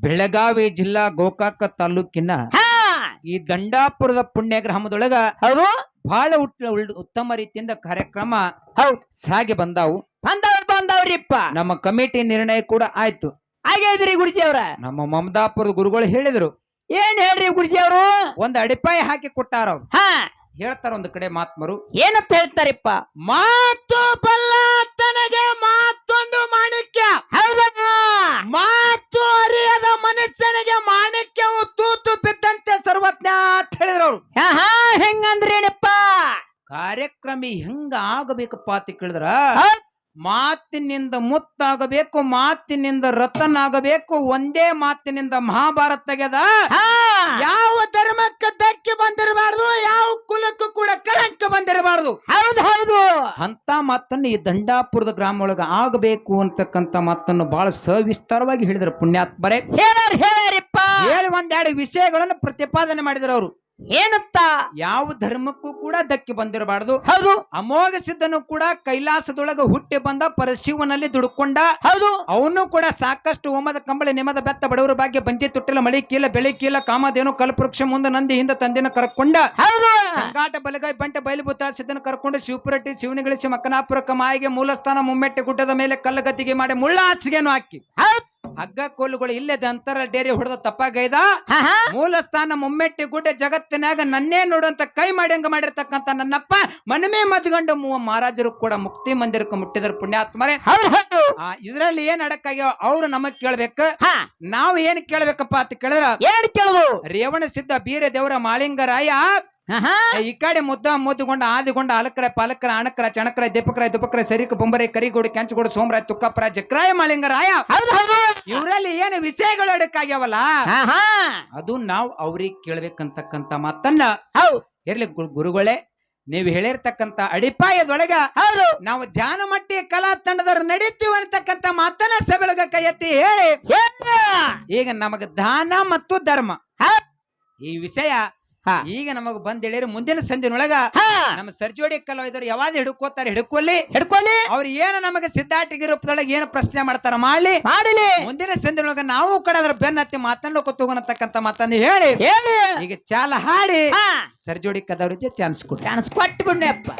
ಬೆಳಗಾವಿ ಜಿಲ್ಲಾ ಗೋಕಾಕ ತಾಲೂಕಿನ ಹಾ ಈ ದಂಡಾಪುರದ ಪುಣ್ಯ ಗ್ರಾಮದೊಳಗ ಹೌದು ಬಹಳ ಉತ್ತಮ ರೀತಿಯಿಂದ ಕಾರ್ಯಕ್ರಮ ಹೌದು ಸಾಗಿ ಬಂದಾವು. ಬಂದವ್ರಿಪ್ಪ ನಮ್ಮ ಕಮಿಟಿ ನಿರ್ಣಯ ಕೂಡ ಆಯ್ತು. ಹಾಗೇದ್ರಿ ಗುರುಜಿ ಅವ್ರ ನಮ್ಮ ಮಮದಾಪುರದ ಗುರುಗಳು ಹೇಳಿದ್ರು, ಏನ್ ಹೇಳ್ರಿ ಗುರುಜಿ ಅವರು ಒಂದ್ ಅಡಿಪಾಯ ಹಾಕಿ ಕೊಟ್ಟಾರ ಅವ್ರು. ಹಾ ಹೇಳ್ತಾರ ಒಂದು ಕಡೆ ಮಾತ್ಮರು, ಏನಂತ ಹೇಳ್ತಾರಿಪ್ಪ ಮಾತು ಬಲ್ಲ ತನಗೆ ಮಾತೊಂದು ಮಾಣಿಕ್ಯ, ಹೌದಾ ಮಾತು ಅರಿಯದ ಮನುಷ್ಯನಿಗೆ ಮಾಣಿಕ್ಯವು ತೂತು ಬಿದ್ದಂತೆ ಸರ್ವಜ್ಞ ಅಂತ ಹೇಳಿದ್ರು ಅವ್ರು. ಹಾ ಹೆಂಗಂದ್ರೇನಪ್ಪ ಕಾರ್ಯಕ್ರಮಿ ಹೆಂಗ ಆಗಬೇಕಪ್ಪ ಅಂತ ಕೇಳಿದ್ರ, ಹೌದ್. ಮಾತಿನಿಂದ ಮುತ್ತಾಗಬೇಕು, ಮಾತಿನಿಂದ ರತನಾಗಬೇಕು, ಒಂದೇ ಮಾತಿನಿಂದ ಮಹಾಭಾರತ ತೆಗೆದ. ಹಾ ಯಾವ ಧರ್ಮಕ್ಕೆ ಧಕ್ಕೆ ಬಂದಿರಬಾರ್ದು, ಯಾವ ಕುಲಕ್ಕೂ ಕೂಡ ಕಳಂಕ ಬಂದಿರಬಾರ್ದು. ಹೌದು ಹೌದು ಅಂತ ಮಾತನ್ನು ಈ ದಂಡಾಪುರದ ಗ್ರಾಮ ಒಳಗ ಆಗಬೇಕು ಅಂತಕ್ಕಂತ ಮಾತನ್ನು ಬಹಳ ಸವಿಸ್ತಾರವಾಗಿ ಹೇಳಿದ್ರು ಪುಣ್ಯಾತ್ಮರೇ. ಹೇಳ್ಯಾರಿಪ್ಪ ಹೇಳಿ ಒಂದೆರಡು ವಿಷಯಗಳನ್ನು ಪ್ರತಿಪಾದನೆ ಮಾಡಿದ್ರು ಅವರು. ಏನಂತ ಯಾವ ಧರ್ಮಕ್ಕೂ ಕೂಡ ಧಕ್ಕೆ ಬಂದಿರಬಾರ್ದು. ಹೌದು ಅಮೋಘ ಸಿದ್ಧನು ಕೂಡ ಕೈಲಾಸದೊಳಗ ಹುಟ್ಟಿ ಬಂದ ಪರಶಿವನಲ್ಲಿ ದುಡ್ಕೊಂಡ. ಹೌದು ಅವನು ಕೂಡ ಸಾಕಷ್ಟು ಹೋಮದ ಕಂಬಳಿ ನಿಮದ ಬೆತ್ತ ಬಡವರ ಭಾಗ್ಯ ಬಂಜಿ ತುಟ್ಟಿಲ ಮಳಿ ಕೀಲ ಬೆಳಿ ಕೀಲ ಕಾಮಧೇನು ಕಲ್ಪವೃಕ್ಷ ಮುಂದೆ ನಂದಿ ಹಿಂದ ತಂದಿನ ಕರ್ಕೊಂಡ. ಹೌದು ಸಂಗಾಟ ಬಲಗೈ ಬಂಟೆ ಬಯಲುಪುತ್ರ ಸಿದ್ಧನ ಕರ್ಕೊಂಡು ಶಿವಪುರಟ್ಟಿ ಶಿವನಿಗಳಿಸಿ ಮಕ್ಕನಾಪುರಕ್ಕ ಮಾಯಿಗೆ ಮೂಲಸ್ಥಾನ ಮುಮ್ಮೆಟ್ಟೆ ಗುಡ್ಡದ ಮೇಲೆ ಕಲ್ಲಗತ್ತಿಗೆ ಮಾಡಿ ಮುಳ್ಳ ಹಾಸಿಗೆಯನ್ನು ಹಾಕಿ ಹೌದು ಹಗ್ಗ ಕೋಲುಗಳು ಇಲ್ಲದ ಅಂತರ ಡೇರಿ ಹೊಡೆದ ತಪ್ಪಾಗೈದ. ಹಾ ಹಾ ಮೂಲ ಸ್ಥಾನ ಮುಮ್ಮೆಟ್ಟಿ ಗುಡ್ಡ ಜಗತ್ತಿನಾಗ ನನ್ನೇ ನೋಡುವಂತ ಕೈ ಮಾಡಿಂಗ ಮಾಡಿರ್ತಕ್ಕಂತ ನನ್ನಪ್ಪ ಮನಮೇ ಮದ್ಗಂಡು ಮಹಾರಾಜರು ಕೂಡ ಮುಕ್ತಿ ಮಂದಿರಕ್ಕೆ ಮುಟ್ಟಿದರು ಪುಣ್ಯಾತ್ಮರೇ. ಹೌದು ಹೌದು ಇದ್ರಲ್ಲಿ ಏನ್ ಅಡಕಾಗ್ಯಾವ ಅವ್ರು ನಮಗ್ ಕೇಳ್ಬೇಕು, ಹಾ ನಾವು ಏನ್ ಕೇಳ್ಬೇಕಪ್ಪ ಅಂತ ಕೇಳಿದ್ರ, ಏನ್ ಕೇಳುದು ರೇವಣ ಸಿದ್ಧ ಬೀರ ದೇವರ ಮಾಳಿಂಗರಾಯ ಹಾ ಈ ಕಡೆ ಮುದ್ದುಗೊಂಡ ಆದಿಗೊಂಡ ಅಲಕರ ಪಾಲಕರ ಅಣಕರ ಚಣಕರ ದೀಪಕರ ದುಪಕರ ಸರಿಕ ಬೊಂಬರೆ ಕರಿಗೋಡು ಕೆಂಚಗೋಡು ಸೋಮರಾಯ ತುಕ್ಕಪ್ಪರ ಜಕ್ರಾಯ ಮಾಳಿಂಗರಾಯ. ಹೌದು ಹೌದು ಇವರಲ್ಲಿ ಏನು ವಿಷಯಗಳು ಅಡಕಾಗ್ಯಾವಲ್ಲ, ಹಾ ಹಾ ಅದು ನಾವು ಅವ್ರಿಗೆ ಕೇಳ್ಬೇಕಂತಕ್ಕಂತ ಮಾತನ್ನ ಹೌದು ಇರ್ಲಿ ಗುರುಗಳೇ, ನೀವು ಹೇಳಿರ್ತಕ್ಕಂತ ಅಡಿಪಾಯದೊಳಗ ಹೌದು ನಾವು ಜಾನಮಟ್ಟಿ ಕಲಾ ತಂಡದವ್ರು ನಡೀತೀವಿ ಅಂತಕ್ಕಂತ ಮಾತನ್ನ ಸಬೆಳಗ ಕೈ ಎತ್ತಿ ಹೇಳಿ, ಈಗ ನಮಗ ದಾನ ಮತ್ತು ಧರ್ಮ ಈ ವಿಷಯ ಹಾ. ಈಗ ನಮಗ್ ಬಂದ್ ಹೇಳಿರಿ. ಮುಂದಿನ ಸಂದಿನೊಳಗ ಹಾ ನಮ್ಮ ಸರ್ಜೋಡಿ ಕಲಾವಿದರು ಯಾವಾಗ ಹಿಡ್ಕೋತಾರೆ ಹಿಡ್ಕೊಳ್ಳಿ, ಹಿಡ್ಕೊಳ್ಳಿ ಅವ್ರು ಏನು ನಮಗೆ ಸಿದ್ಧಾಟಿಗೆ ರೂಪದೊಳಗೆ ಏನು ಪ್ರಶ್ನೆ ಮಾಡ್ತಾರ ಮಾಡ್ಲಿ. ಮಾಡಲಿ ಮುಂದಿನ ಸಂದಿನೊಳಗ ನಾವು ಕೂಡ ಅದ್ರ ಬೆನ್ನತ್ತಿ ಮಾತನಾಡೋಕೆ ತಗೋನತಕ್ಕಂತ ಮಾತನ್ನು ಹೇಳಿ ಹೇಳಿ ಈಗ ಚಾಲ ಹಾಡಿ ಹಾ ಸರ್ಜೋಡಿ ಕದವ್ರಿಗೆ ಚಾನ್ಸ್ ಕೊಡಿ. ಚಾನ್ಸ್ ಕೊಟ್ಟು ಬಿಡ್ನಪ್ಪ.